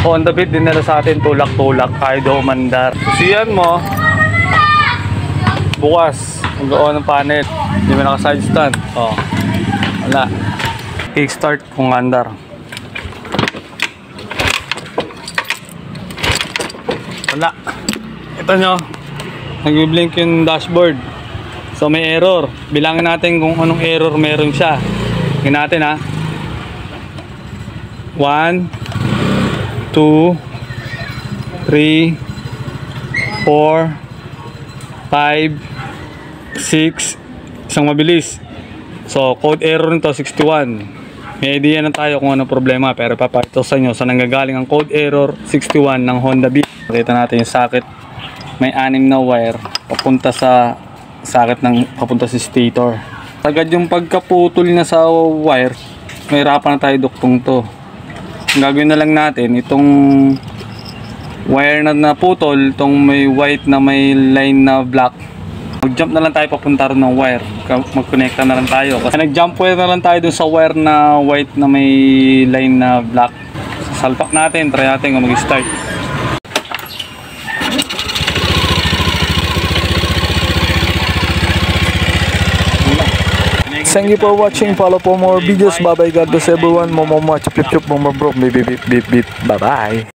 Honda Beat din nila sa atin, tulak-tulak, ayaw daw umandar. Susiyan mo, bukas, mag-on ng panel, hindi mo naka-side stand. Oh, wala. Kickstart kung andar. Wala. Ito nyo, nag-blink yung dashboard. So may error. Bilangin natin kung anong error meron siya. Tingnan natin ha. 1, 2, 3, 4, 5, 6. Isang mabilis. So code error nito 61. May idea na tayo kung anong problema, pero papakita sa inyo saan nanggagaling ang code error 61 ng Honda Beat. Pakita natin yung socket. May 6 na wire papunta sa socket papunta sa stator. Agad yung pagkaputol na sa wire, may hirapan na tayo duktong to. Ang gagawin na lang natin, itong wire na naputol, itong may white na may line na black, mag-jump na lang tayo papunta rin ng wire. Mag-connecta na lang tayo. Kasi nag-jump wire na lang tayo dun sa wire na white na may line na black. Salpak natin, try natin kung mag-start. Thank you for watching. Follow for more videos. Bye bye. God bless everyone. Momo, chup chup, bye bye.